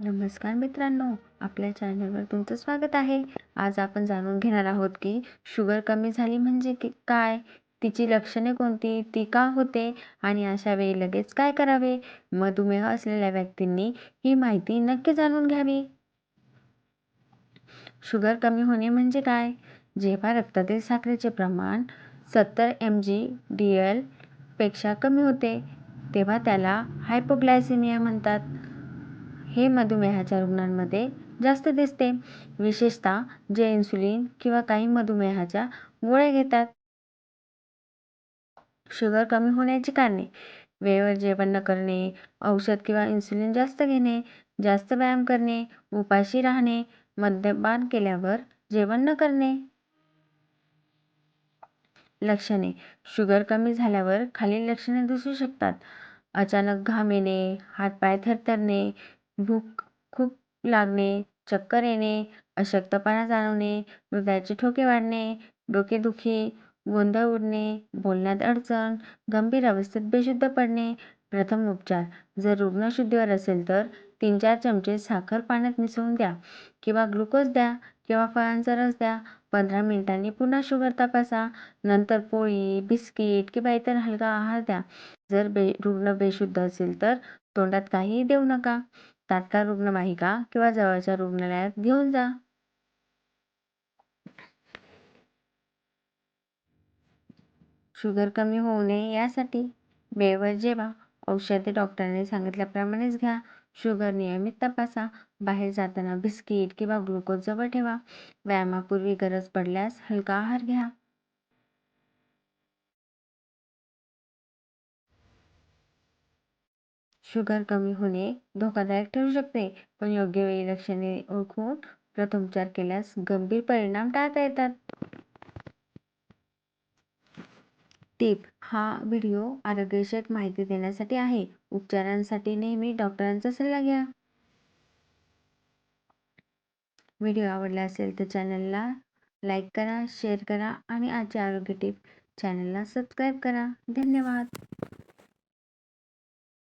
नमस्कार मित्रांनो, आपल्या चॅनलवर तुमचं स्वागत आहे. आज आपण जाणून घेणार आहोत की शुगर कमी झाली म्हणजे काय, तिची लक्षणे कोणती, ती का होते आणि अशा वेळी लगेच काय करावे. मधुमेह असलेल्या व्यक्तींनी ही माहिती नक्की जाणून घ्यावी. शुगर कमी होणे म्हणजे काय? जेव्हा रक्तातील साखरेचे प्रमाण 70 mg/dl पेक्षा कमी होते, तेव्हा त्याला हायपोग्लायसेमिया म्हणतात. हे मधुमेहाच्या रुग्णांमध्ये जास्त दिसते, विशेषतः जे इन्सुलिन किंवा काही मधुमेहाच्या गोळ्या घेतात. शुगर कमी होण्याची कारणे: वेळेवर जेवण न करणे, औषध किंवा इन्सुलिन जास्त घेणे, जास्त व्यायाम करणे, उपाशी राहणे, मद्यपान केल्यावर जेवण न करणे. लक्षणे: शुगर कमी झाल्यावर खालील लक्षणे दिसू शकतात: अचानक घाम येणे, हातपाय थरथरणे, भूक खूप लागणे, चक्कर येणे, अशक्तपणा जाणवणे, हृदयाचे ठोके वाढणे, डोकेदुखी, गोंधळ उडणे, बोलण्यात अडचण, गंभीर अवस्थेत बेशुद्ध पडणे. प्रथम उपचार: जर रुग्ण शुद्धीवर असेल तर 3-4 चमचे साखर पाण्यात मिसळून द्या किंवा ग्लुकोज द्या किंवा फळांचा रस द्या. 15 मिनिटांनी पुन्हा शुगर तपासा. नंतर पोळी, बिस्किट किंवा इतर हलका आहार द्या. जर रुग्ण बेशुद्ध असेल तर तोंडात काहीही देऊ नका. तात्काळ रुग्णवाहिका किंवा जवळच्या रुग्णालयात घेऊन जा. शुगर कमी होऊ नये यासाठी वेळेवर जेवा, औषधे डॉक्टरांनी सांगितल्याप्रमाणेच घ्या, शुगर नियमित तपासा, बाहेर जाताना बिस्किट किंवा ग्लुकोज जवळ ठेवा, व्यायामापूर्वी गरज पडल्यास हलका आहार घ्या. शुगर कमी होणे धोकादायक ठरू शकते, पण योग्य वेळी लक्षणे ओळखून प्रथमोपचार केल्यास गंभीर परिणाम टाळता येतात. टिप: हा व्हिडिओ आरोग्यविषयक माहिती देण्यासाठी आहे. उपचारांसाठी नेहमी डॉक्टरांचा सल्ला घ्या. व्हिडिओ आवडला असेल तर चॅनलला लाईक करा, शेअर करा आणि आजचे आरोग्य टिप चॅनलला सबस्क्राईब करा. धन्यवाद.